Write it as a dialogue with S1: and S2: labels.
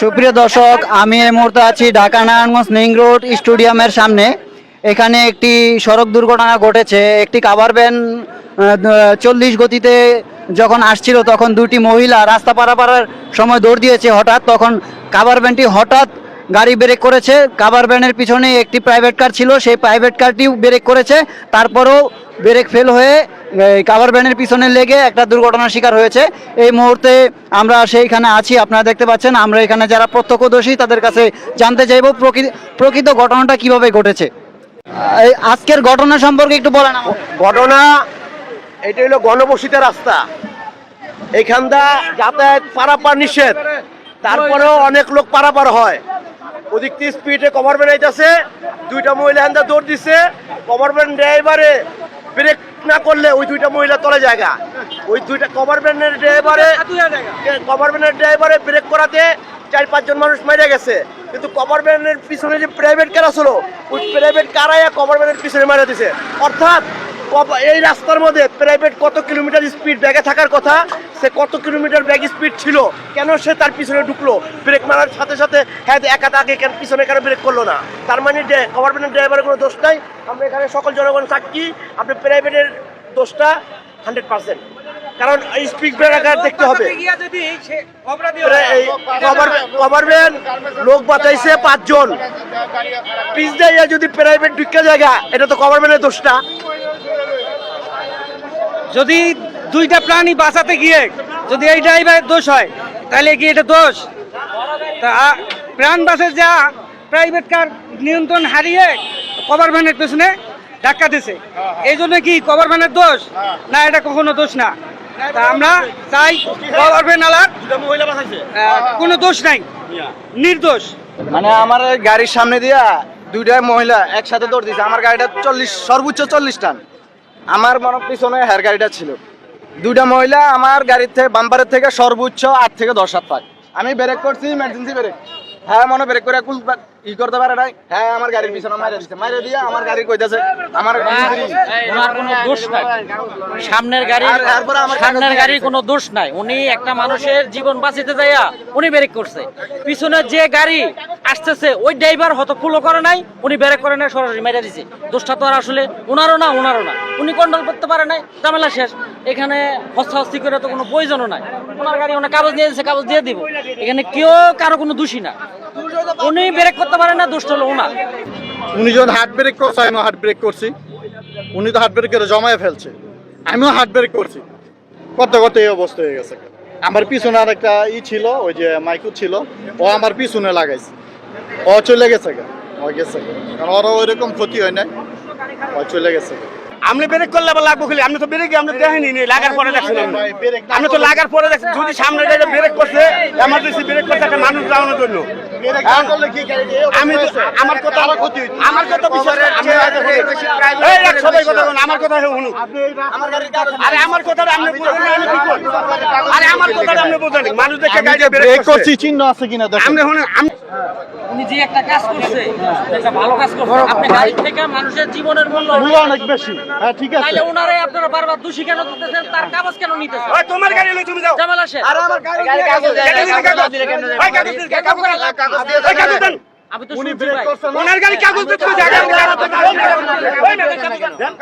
S1: সুপ্রিয় দর্শক, আমি এই মুহূর্তে আছি ঢাকা নারায়ণগঞ্জ লিং রোড স্টেডিয়ামের সামনে। এখানে একটি সড়ক দুর্ঘটনা ঘটেছে। একটি কাভার ভ্যান 40 গতিতে যখন আসছিল তখন দুটি মহিলা রাস্তা পারাপারের সময় দৌড় দিয়েছে। হঠাৎ তখন কাভার ভ্যানটি হঠাৎ গাড়ি ব্রেক করেছে। কাভার ভ্যানের পিছনে একটি প্রাইভেট কার ছিল, সেই প্রাইভেট কারটিও ব্রেক করেছে। তারপরেও ব্রেক ফেল হয়ে কাভার ভ্যানের পিছনে লেগে একটা দুর্ঘটনার শিকার হয়েছে। এই মুহূর্তে আমরা সেইখানে আছি, আপনারা দেখতে পাচ্ছেন। আমরা এখানে যারা প্রত্যক্ষদর্শী তাদের কাছে জানতে চাইব প্রকৃত ঘটনাটা কিভাবে ঘটেছে। এই আজকের ঘটনা সম্পর্কে একটু বলেন আমাকে।
S2: ঘটনা এটা হলো গণবসিত রাস্তা, এইখানটা যাতায়াত পারাপার নিষেধ, তারপরেও অনেক লোক পারাপার হয়। ওদিক থেকে স্পিডে কভার ভ্যান আইতাছে, দুইটা মহিলা এখানটা দৌড় দিচ্ছে। কভার ভ্যান ড্রাইভারে ব্রেক না করলে ওই দুইটা মহিলা তলে জায়গা। ওই দুইটা কভার ভ্যানের ড্রাইভারে ব্রেক করাতে 4-5 জন মানুষ মেরে গেছে। কিন্তু কভার ভ্যানের পিছনে যে প্রাইভেট কার ছিল, ওই প্রাইভেট কারাইয়া কভার ভ্যানের পিছনে মারা দিছে। অর্থাৎ এই রাস্তার মধ্যে প্রাইভেট কত কিলোমিটার স্পিড ব্যাগে থাকার কথা, সে কত কিলোমিটার ব্যাগ স্পিড ছিল, কেন সে তার পিছনে ঢুকলো? ব্রেক মারার সাথে সাথে হ্যাঁ একা তাকে কেন পিছনে কেন ব্রেক করলো না? তার মানে কভার ভ্যানের ড্রাইভারের কোনো দোষ নাই। আমরা এখানে সকল জনগণ সাক্ষী, আপনি প্রাইভেটের দোষটা 100%। কারণ এই স্পিড ব্রেকার দেখতে হবে। কভার ভ্যান লোক বাঁচাইছে 5 জন, পিছ দিয়ে যদি প্রাইভেট ঢুকে জায়গা, এটা তো কভার ভ্যানের দোষটা।
S3: যদি দুইটা প্রাণী বাঁচাতে গিয়ে যদি এই ড্রাইভারের দোষ হয়, তাহলে কি এটা দোষ? তা প্রাণ বাঁচে যা প্রাইভেট কার নিয়ন্ত্রণ হারিয়ে কভার ভ্যানের পেছনে ধাক্কা দিছে, এই জন্য কি কভার ভ্যানের দোষ? না, এটা কখনো দোষ না। তা আমরা চাই কভার ভ্যান আলার কোনো দোষ নাই, নির্দোষ।
S4: মানে আমার গাড়ির সামনে দিয়া দুইটা মহিলা একসাথে দৌড় দিয়েছে। আমার গাড়িটা সর্বোচ্চ 40 টান, আমার মনে পিছনে হেয়ার গাড়িটা ছিল। দুইটা মহিলা আমার গাড়ির থেকে বাম্পারের থেকে সর্বোচ্চ 8 থেকে 10 হাত পায়। আমি ব্রেক করছি, ইমার্জেন্সি ব্রেক। হ্যাঁ মনে ব্রেক করে ই করতে পারে নাই। হ্যাঁ আমার গাড়ির পিছনে মাইরে দিচ্ছে, মাইরে দিয়ে আমার গাড়ি কইতাছে আমার
S5: ওনার কোনো দোষ নাই, সামনের গাড়ির কোনো দোষ নাই। উনি একটা মানুষের জীবন বাঁচাতে যাইয়া উনি ব্রেক করছে। পিছনে যে গাড়ি আসতেছে ওই ড্রাইভার হয়তো ফুলো করে নাই, উনি ব্রেক করে নাই, সরাসরি মেরে দিছে। দোষটা তো আর আসলে ওনারও না। উনি কন্ট্রোল করতে পারে নাই, ঝামেলা শেষ। এখানে হস্তাহস্তি করে তো কোনো প্রয়োজনও নাই। ওনার গাড়ি ওনার কাগজ নিয়ে দিচ্ছে, কাগজ দিয়ে দিব। এখানে কেউ কারো কোনো দোষী না। উনি ব্রেক করতে পারে না, দোষটা হলো ওনার।
S6: উনি যখন হার্ট ব্রেক করছে, আমিও হার্ট ব্রেক করছি। উনি তো হার্ট ব্রেক করে জমায়ে ফেলছে, আমিও হার্ট ব্রেক করছি। করতে করতে এই অবস্থা হয়ে গেছে। আমার পিছনে আর একটা ছিল, ওই যে মাইকু ছিল, ও আমার পিছনে লাগাইছে, ও চলে গেছে। কারণ ওরা ওইরকম ক্ষতি হয় নাই, ও চলে গেছে।
S2: আপনি ব্রেক করলে আবার লাগবো খালি? আপনি তো ব্রেক আপনি দেখেনি, লাগার পরে দেখছেন। আপনি তো লাগার পরে দেখছেন। যদি সামনে গাড়ি ব্রেক করছে, এমার্জেন্সি ব্রেক করছে একটা মানুষ যাওয়ানোর জন্য, আমি আমার কথা বিশ্বাস সবাই কথা আমার কথা শুনুন। আরে আমার কথা আপনি আরে আমার কথা আপনি বোঝেন। মানুষ দেখে গাড়ি ব্রেক করছি,
S6: চিহ্ন আছে কিনা
S2: আপনি শুনুন।
S5: উনি যে একটা কাজ করছে, একটা ভালো কাজ করছে। আপনি গাড়ি থেকে মানুষের জীবনের মূল্য
S6: অনেক বেশি। হ্যাঁ ঠিক আছে,
S5: তাইলে ওনারে আপনারা বারবার দোষী কেন করতেছেন? তার কাগজ কেন নিতেছেন?
S2: ওই তোমার গাড়ি লই তুমি যাও,
S5: ঝামেলা শেষ।
S2: আর আমার গাড়ি কাগজ দিলে কেন? ভাই কাগজ দিলে কাগজ দেন।
S5: আমি তো
S6: উনি
S5: শুনছি
S6: ব্রেক
S5: ভাই।
S6: করছে না,
S2: ওনার গাড়ি কাগজ দিতে জায়গা দেন।